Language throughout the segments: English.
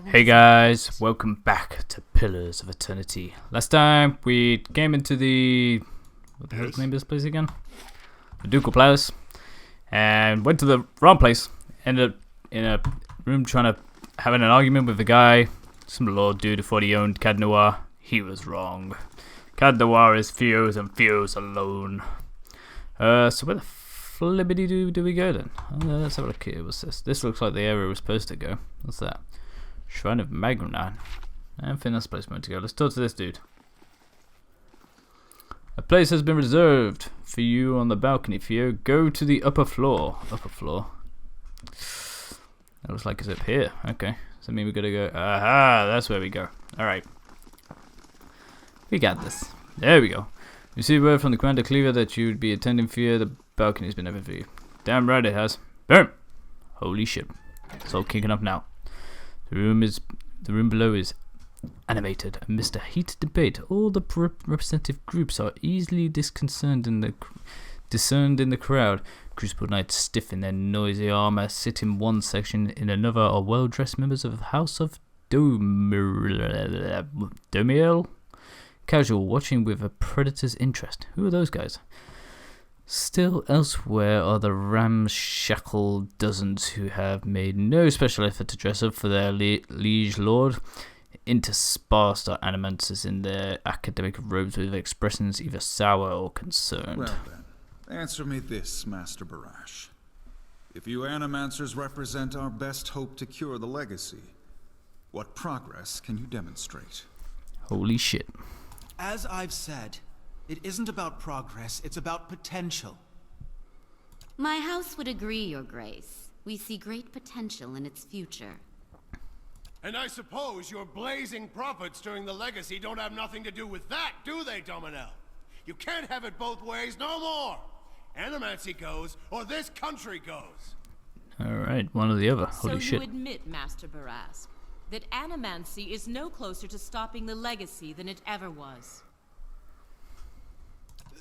Hey guys, welcome back to Pillars of Eternity. Last time we came into the... what the hell's the name of this place again? The Ducal Palace. And went to the wrong place. Ended up in a room trying to having an argument with a guy. Some lord dude who thought he owned Cad Noir. He was wrong. Cad Noir is Fios and Fios alone. So where the flibbity do we go then? Let's have a look here. What's this? This looks like the area we're supposed to go. What's that? Shrine of Magnan. I don't think that's the place we're meant to go. Let's talk to this dude. A place has been reserved for you on the balcony, Theo. Go to the upper floor. Upper floor. That looks like it's up here. Okay. Does that mean we gotta go? Aha! That's where we go. Alright. We got this. There we go. You see word from the Commander Cleaver that you'd be attending Theo. The balcony's been open for you. Damn right it has. Boom! Holy shit. It's all kicking up now. The room below is animated amidst a heated debate. All the representative groups are easily discerned in the crowd. Crucible Knights stiff in their noisy armor sit in one section. In another are well-dressed members of the House of Domiel. Casual, watching with a predator's interest. Who are those guys? Still elsewhere are the ramshackle dozens who have made no special effort to dress up for their liege lord. Interspersed are animators in their academic robes with expressions either sour or concerned. Well then, answer me this, Master Barash. If you animancers represent our best hope to cure the legacy, what progress can you demonstrate? Holy shit. As I've said, it isn't about progress, it's about potential. My house would agree, Your Grace. We see great potential in its future. And I suppose your blazing profits during the legacy don't have nothing to do with that, do they, Dominel? You can't have it both ways no more. Animancy goes, or this country goes. Alright, one or the other. Holy shit. So you admit, Master Barass, that animancy is no closer to stopping the legacy than it ever was.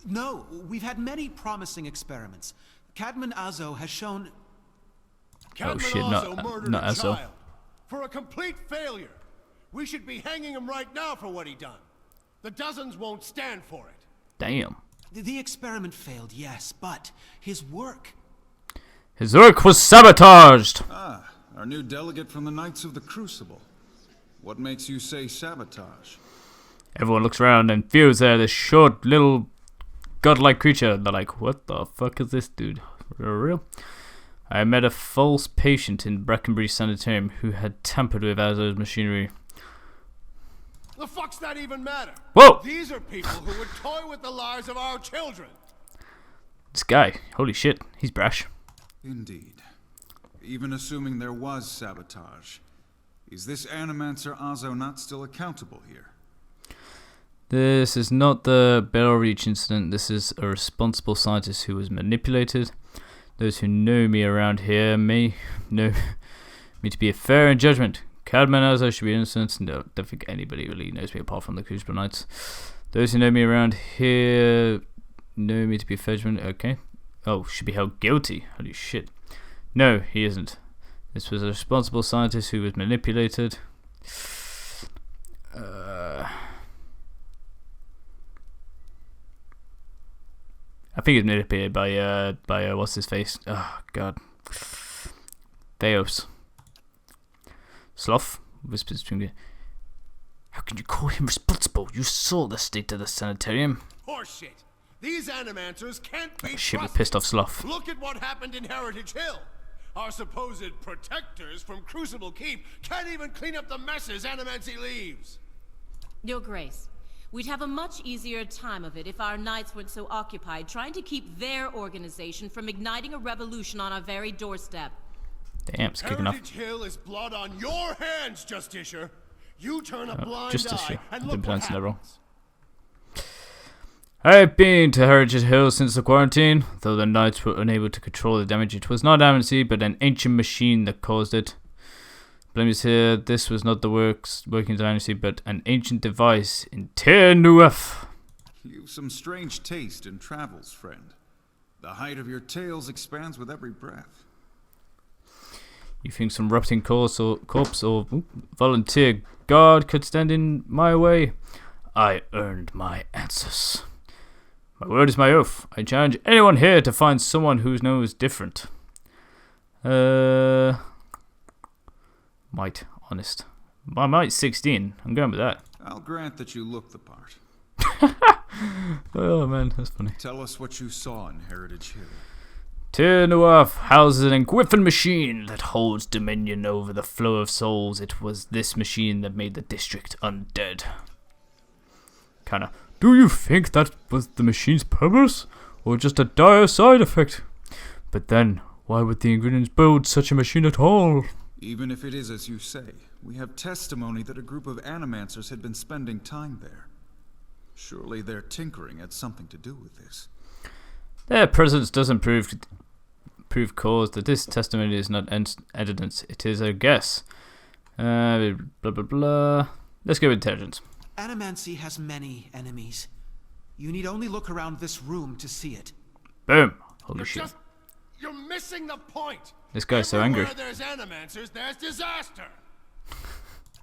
No, we've had many promising experiments. Cadman Azo has shown... Oh shit, not Azo. For a complete failure. We should be hanging him right now for what he done. The dozens won't stand for it. Damn. The experiment failed, yes, but his work... His work was sabotaged! Ah, our new delegate from the Knights of the Crucible. What makes you say sabotage? Everyone looks around and feels there, this short little godlike creature. They're like, what the fuck is this dude? Real? I met a false patient in Brackenbury Sanitarium who had tampered with Azo's machinery. The fuck's that even matter? Whoa! These are people who would toy with the lives of our children. This guy, holy shit, he's brash. Indeed. Even assuming there was sabotage, is this Animancer Azo not still accountable here? This is not the Bell Reach incident. This is a responsible scientist who was manipulated. Those who know me around here may know me to be a fair in judgment. Cadman Azo should be innocent. No, don't think anybody really knows me apart from the Crucible Knights. Those who know me around here know me to be a fair judgment. Okay. Oh, should be held guilty. Holy shit. No, he isn't. This was a responsible scientist who was manipulated. I think it's manipulated by what's his face? Oh god, Theos. Sloth whispers between me. How can you call him responsible? You saw the state of the sanitarium. Horseshit. These animancers can't be trusted. Shit, we pissed off Sloth. Look at what happened in Heritage Hill. Our supposed protectors from Crucible Keep can't even clean up the messes Animancy leaves. Your Grace, we'd have a much easier time of it if our knights weren't so occupied trying to keep their organization from igniting a revolution on our very doorstep. Damn, it's kicking off. Heritage Hill is blood on your hands, Justicia. You turn a blind Justicia. eye and I've look been what pronouncing that wrong. happens. I've been to Heritage Hill since the quarantine. Though the knights were unable to control the damage, it was not Animancy, but an ancient machine that caused it. Blame is here. This was not the working of Animancy, but an ancient device in Terre Neuf. You've some strange taste in travels, friend. The height of your tales expands with every breath. You think some rotting corpse or volunteer guard could stand in my way? I earned my answers. My word is my oath. I challenge anyone here to find someone who knows different. Might, honest. My might's 16. I'm going with that. I'll grant that you look the part. Oh man, that's funny. Tell us what you saw in Heritage Hill. Tyr Nuaf houses an Engriffin machine that holds dominion over the flow of souls. It was this machine that made the district undead. Kinda. Do you think that was the machine's purpose? Or just a dire side effect? But then, why would the Ingridians build such a machine at all? Even if it is as you say, we have testimony that a group of animancers had been spending time there. Surely their tinkering had something to do with this. Their presence doesn't prove cause that this testimony is not evidence. It is a guess. Blah blah blah. Let's go with intelligence. Animancy has many enemies. You need only look around this room to see it. Boom. Holy shit. You're missing the point. This guy's so angry. Everywhere there's animancers, there's disaster.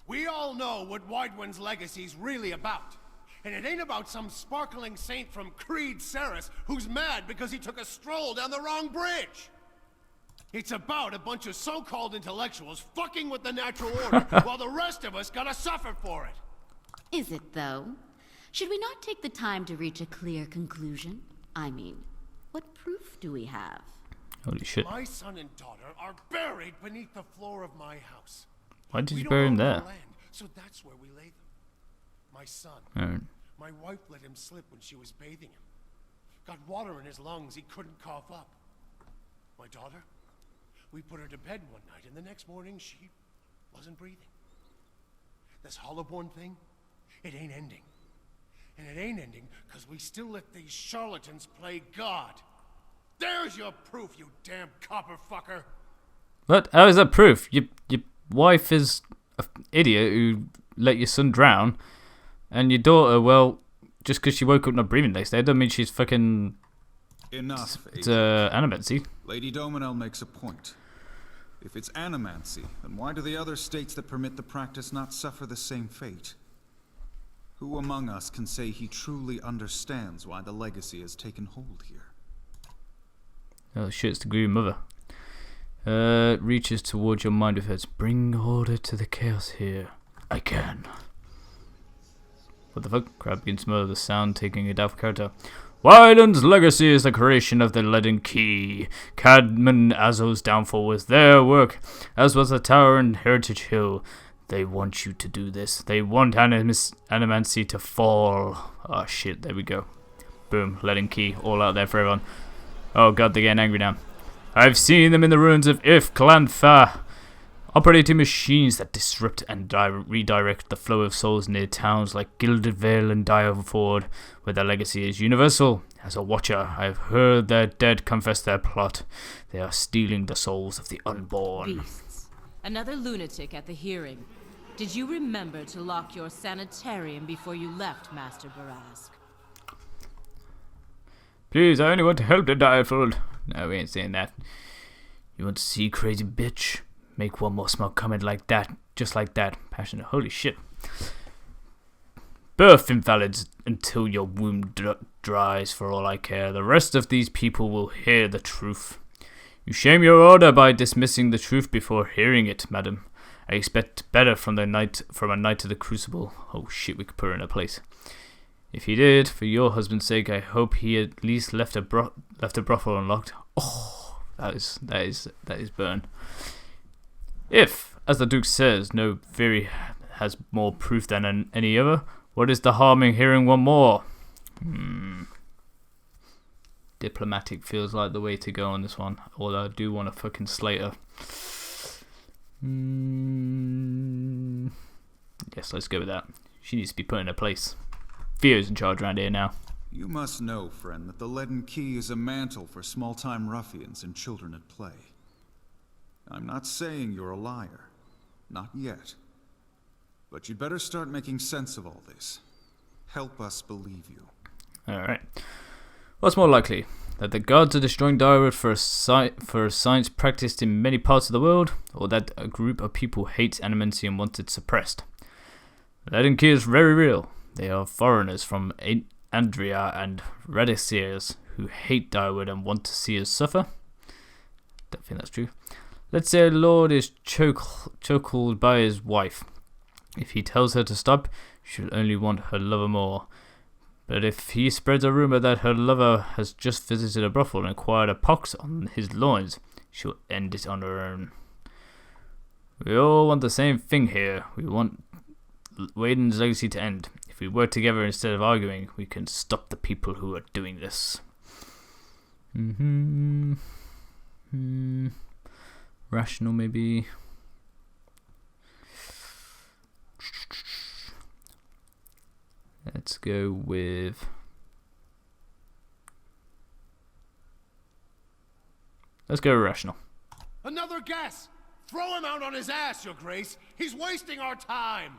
We all know what Widewind's legacy's really about. And it ain't about some sparkling saint from Creed Ceres who's mad because he took a stroll down the wrong bridge. It's about a bunch of so-called intellectuals fucking with the natural order while the rest of us gotta suffer for it. Is it, though? Should we not take the time to reach a clear conclusion? I mean, what proof do we have? Holy shit. My son and daughter are buried beneath the floor of my house. Why did you We bury don't him own there? the land, so that's where we lay them. My son. Alright. My wife let him slip when she was bathing him. Got water in his lungs, he couldn't cough up. My daughter? We put her to bed one night, and the next morning she wasn't breathing. This Hollowborn thing, it ain't ending. And it ain't ending because we still let these charlatans play God. There's your proof, you damn copper fucker. What? How is that proof? Your wife is an idiot who let your son drown, and your daughter, well, just because she woke up not breathing the next day, doesn't mean she's fucking... Enough, It's Agent. animancy. Lady Dominel makes a point. If it's animancy, then why do the other states that permit the practice not suffer the same fate? Who among us can say he truly understands why the legacy has taken hold here? Oh shit, it's the Green Mother. Reaches towards your mind with hers. Bring order to the chaos here. I can. What the fuck? Crab begins to murder the sound, taking a doubtful character. Wyland's legacy is the creation of the Leaden Key. Cadman Azo's downfall was their work, as was the tower in Heritage Hill. They want you to do this. They want animancy to fall. Oh shit, there we go. Boom, Leaden Key, all out there for everyone. Oh god, they're getting angry now. I've seen them in the ruins of If Clanfa, operating machines that disrupt and redirect the flow of souls near towns like Gilded Vale and Direford, where their legacy is universal. As a watcher, I've heard their dead confess their plot. They are stealing the souls of the unborn. Beasts. Another lunatic at the hearing. Did you remember to lock your sanitarium before you left, Master Barask? Please, I only want to help the Direford. No, we ain't saying that. You want to see, crazy bitch? Make one more small comment like that. Just like that. Passionate. Holy shit. Birth invalids until your womb dries, for all I care. The rest of these people will hear the truth. You shame your order by dismissing the truth before hearing it, madam. I expect better from a night of the Crucible. Oh shit, we could put her in a place. If he did, for your husband's sake, I hope he at least left a brothel unlocked. Oh, that is burn. If, as the Duke says, no theory has more proof than any other, what is the harm in hearing one more? Diplomatic feels like the way to go on this one, although I do want to fucking slate her. Yes, let's go with that. She needs to be put in her place. Theo's in charge around here now. You must know, friend, that the Leaden Key is a mantle for small-time ruffians and children at play. I'm not saying you're a liar. Not yet. But you'd better start making sense of all this. Help us believe you. Alright. What's more likely? that the gods are destroying Dyrwood for a science practiced in many parts of the world, or that a group of people hates animancy and wants it suppressed. That key is very real. They are foreigners from Andria and Radiciers who hate Dyrwood and want to see us suffer. Don't think that's true. Let's say a lord is chokehold by his wife. If he tells her to stop, she'll only want her lover more. But if he spreads a rumour that her lover has just visited a brothel and acquired a pox on his loins, she'll end it on her own. We all want the same thing here. We want Wayden's legacy to end. If we work together instead of arguing, we can stop the people who are doing this. Rational, maybe. Let's go with... Let's go rational. Another guess! Throw him out on his ass, Your Grace! He's wasting our time!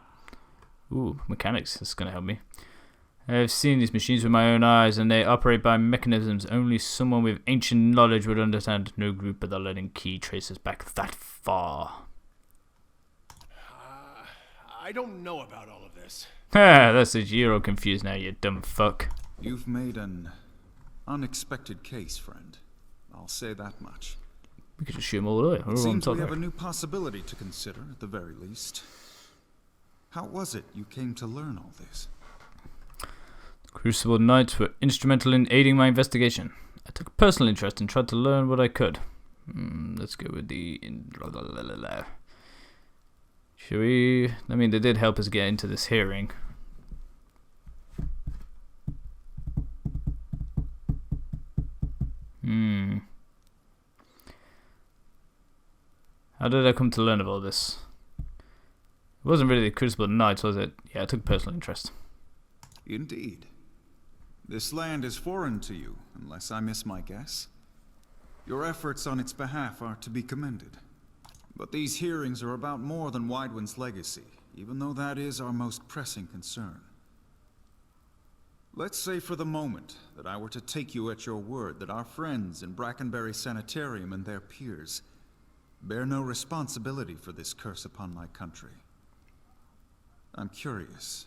Ooh, mechanics. That's going to help me. I've seen these machines with my own eyes, and they operate by mechanisms only someone with ancient knowledge would understand. No group but the learning key traces back that far. I don't know about all of this. Ha, that's it. You're all confused now, you dumb fuck. You've made an unexpected case, friend. I'll say that much. We could just shoot them all the way. It seems we have a new possibility to consider, at the very least. How was it you came to learn all this? Crucible Knights were instrumental in aiding my investigation. I took a personal interest and tried to learn what I could. Let's go with the... Should we... I mean, they did help us get into this hearing. How did I come to learn of all this? It wasn't really the Crucible Knights, was it? Yeah, I took personal interest. Indeed. This land is foreign to you, unless I miss my guess. Your efforts on its behalf are to be commended. But these hearings are about more than Widewind's legacy, even though that is our most pressing concern. Let's say for the moment that I were to take you at your word that our friends in Brackenbury Sanitarium and their peers bear no responsibility for this curse upon my country. I'm curious,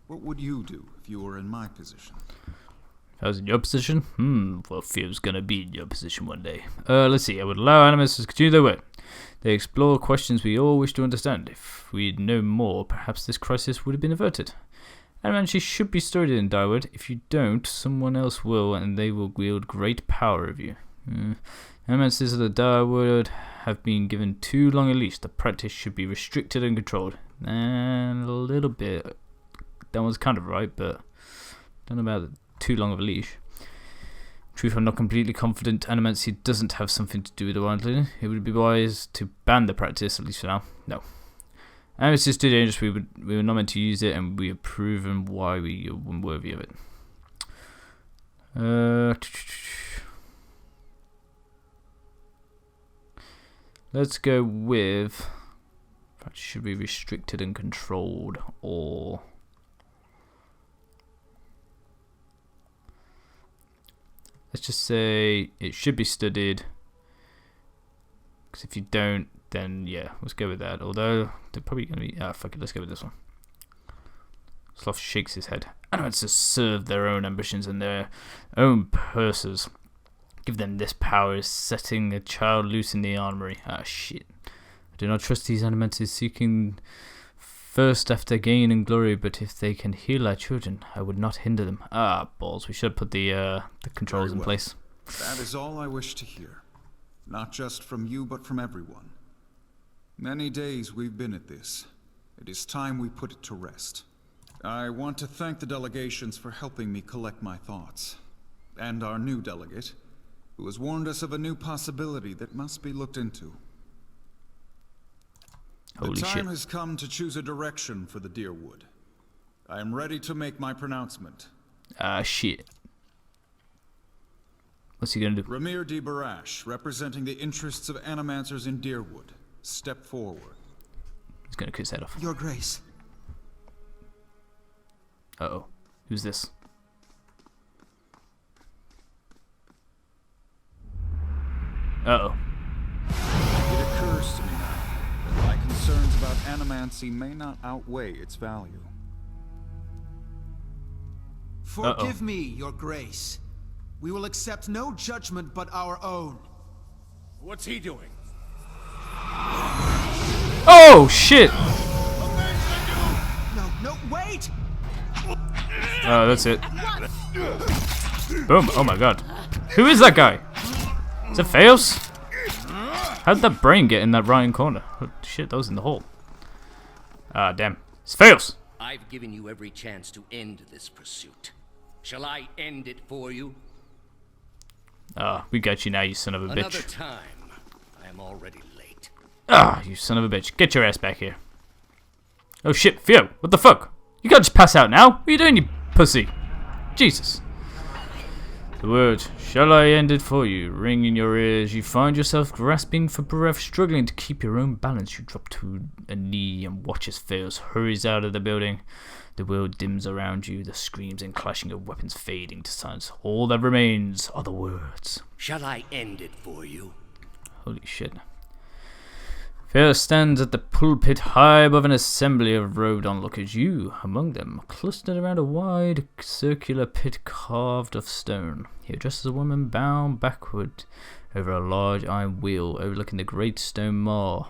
what would you do if you were in my position? If I was in your position? Well, fear's gonna be in your position one day. Let's see, I would allow animals to continue their work. They explore questions we all wish to understand. If we'd known more, perhaps this crisis would have been averted. Animancy should be studied in Dyrwood. If you don't, someone else will, and they will wield great power over you. Animancies of the Dyrwood have been given too long a leash. The practice should be restricted and controlled. And a little bit. That one's kind of right, but don't know about too long of a leash. Truth, I'm not completely confident animancy doesn't have something to do with the wildling. It would be wise to ban the practice, at least for now. No. Animancy is too dangerous. We were not meant to use it, and we have proven why we are unworthy of it. Let's go with... Practice should be restricted and controlled, or... Let's just say it should be studied. Because if you don't, then yeah, let's go with that. Although, they're probably going to be... Ah, fuck it, let's go with this one. Sloth shakes his head. Animals to serve their own ambitions and their own purses. Give them this power is setting a child loose in the armory. Ah, shit. I do not trust these animals seeking first after gain and glory, but if they can heal our children, I would not hinder them. Ah, balls. We should put the controls in place. That is all I wish to hear. Not just from you, but from everyone. Many days we've been at this. It is time we put it to rest. I want to thank the delegations for helping me collect my thoughts. And our new delegate, who has warned us of a new possibility that must be looked into. Holy the time shit. has come to choose a direction for the Deerwood. I am ready to make my pronouncement. Ah, shit. What's he gonna do? Ramir D. Barash, representing the interests of animancers in Deerwood, step forward. He's gonna cut his head off. Your Grace. Uh-oh. Who's this? Uh-oh. It occurs to me now that my concerns about animancy may not outweigh its value. Forgive me, your grace. We will accept no judgment but our own. What's he doing? Oh, shit! No, wait! Oh, that's it. Boom. Oh my god. Who is that guy? Is it Fails? How did that brain get in that right corner? Oh, shit, that was in the hole. Ah, damn. It's Fails! I've given you every chance to end this pursuit. Shall I end it for you? Ah, we got you now, you son of a bitch. Another time. I am already late. Ah, you son of a bitch. Get your ass back here. Oh shit, Theo, what the fuck? You can't just pass out now. What are you doing, you pussy? Jesus. The words, shall I end it for you, ring in your ears. You find yourself grasping for breath, struggling to keep your own balance. You drop to a knee and watch as Fails hurries out of the building. The world dims around you, the screams and clashing of weapons fading to silence. All that remains are the words. Shall I end it for you? Holy shit. Fails stands at the pulpit high above an assembly of robed onlookers. You, among them, clustered around a wide circular pit carved of stone. He addresses a woman bound backward over a large iron wheel overlooking the great stone maw.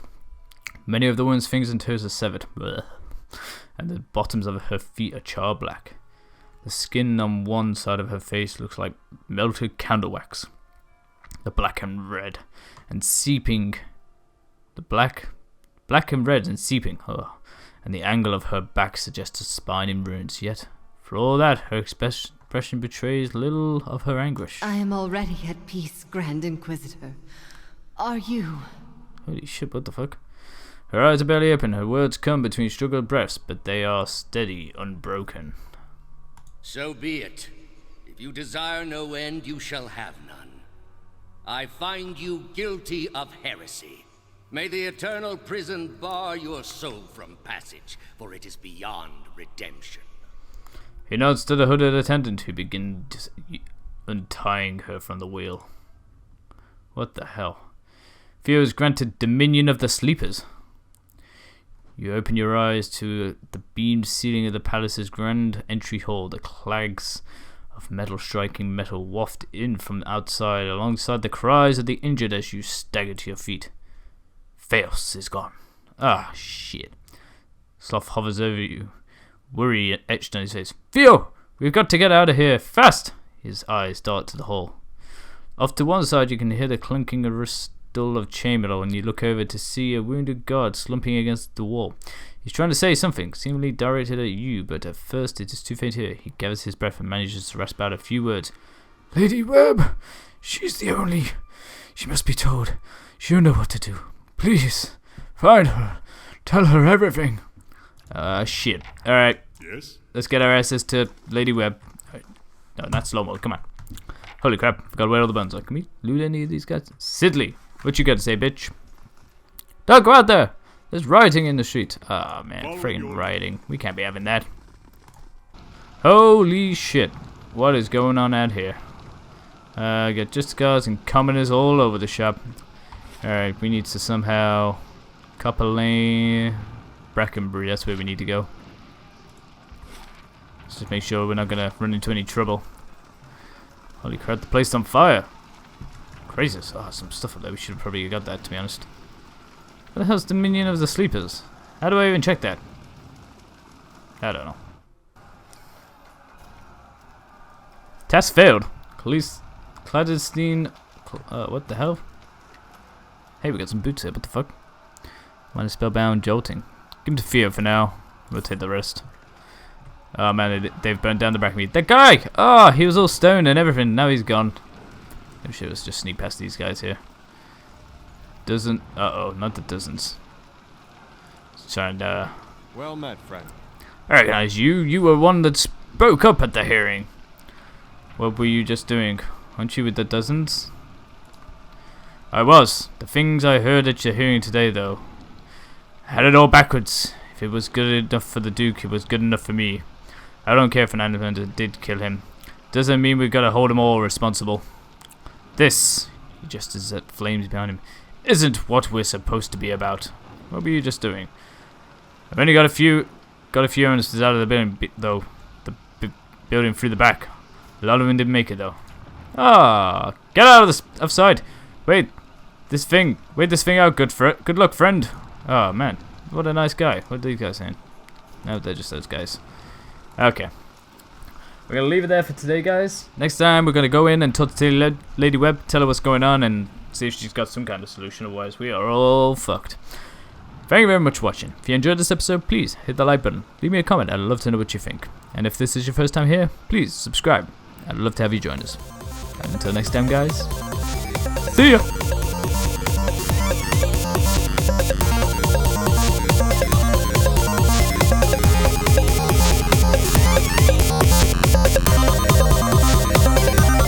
Many of the woman's fingers and toes are severed. Blech. And the bottoms of her feet are char black. The skin on one side of her face looks like melted candle wax. The black and red and seeping. The black and red and seeping. Oh, and the angle of her back suggests a spine in ruins. Yet, for all that, her expression betrays little of her anguish. I am already at peace, Grand Inquisitor. Are you? Holy shit, what the fuck? Her eyes are barely open, her words come between struggled breaths, but they are steady, unbroken. So be it. If you desire no end, you shall have none. I find you guilty of heresy. May the eternal prison bar your soul from passage, for it is beyond redemption. He nods to the hooded attendant who begins untying her from the wheel. What the hell? Theo is granted dominion of the sleepers. You open your eyes to the beamed ceiling of the palace's grand entry hall. The clags of metal striking metal waft in from outside alongside the cries of the injured as you stagger to your feet. Theos is gone. Ah, shit. Sloth hovers over you, worry etched on his face. Theo, we've got to get out of here, fast! His eyes dart to the hall. Off to one side you can hear the clunking rustle of chainmail when you look over to see a wounded guard slumping against the wall. He's trying to say something, seemingly directed at you, but at first it is too faint to hear. He gathers his breath and manages to rasp out a few words. Lady Webb, she's the only... She must be told. She'll know what to do. Please, find her. Tell her everything. Shit. Alright. Yes? Let's get our asses to Lady Webb. No, not slow-mo. Come on. Holy crap. Forgot where all the buttons are. Can we loot any of these guys? Sidley, what you got to say, bitch? Don't go out there. There's rioting in the street. Ah, man. Friggin' rioting. We can't be having that. Holy shit. What is going on out here? Got just cars and commoners all over the shop. Alright, we need to somehow... Copper Lane... Brackenbury, that's where we need to go. Let's just make sure we're not gonna run into any trouble. Holy crap, the place is on fire! Crazy. Oh, some stuff up there. We should have probably got that, to be honest. What the hell's Dominion of the Sleepers? How do I even check that? I don't know. Test failed. Clandestine... what the hell? Hey, we got some boots here. What the fuck? Minus spellbound jolting. Give him to Theo for now. We'll take the rest. Oh man, they've burned down the back of me. That guy! Oh, he was all stoned and everything. Now he's gone. Maybe shit, let's just sneak past these guys here. Doesn't... Uh-oh, not the dozens. Trying to... Well met, friend. I recognize you. You were one that spoke up at the hearing. What were you just doing? Weren't you with the dozens? I was. The things I heard at your hearing today, though. I had it all backwards. If it was good enough for the Duke, it was good enough for me. I don't care if an animal did kill him. Doesn't mean we've got to hold them all responsible. This, He gestures at flames behind him. Isn't what we're supposed to be about. What were you just doing? I've only got a few earnesters out of the building, though. The building through the back. A lot of them didn't make it, though. Ah, get out of this outside. Wait this thing out. Good luck, friend. Oh man, what a nice guy. What are these guys saying? No, they're just those guys. Okay. We're going to leave it there for today, guys. Next time, we're going to go in and talk to Lady Webb, tell her what's going on, and see if she's got some kind of solution. Otherwise, we are all fucked. Thank you very much for watching. If you enjoyed this episode, please hit the like button. Leave me a comment. I'd love to know what you think. And if this is your first time here, please subscribe. I'd love to have you join us. And until next time, guys. See ya!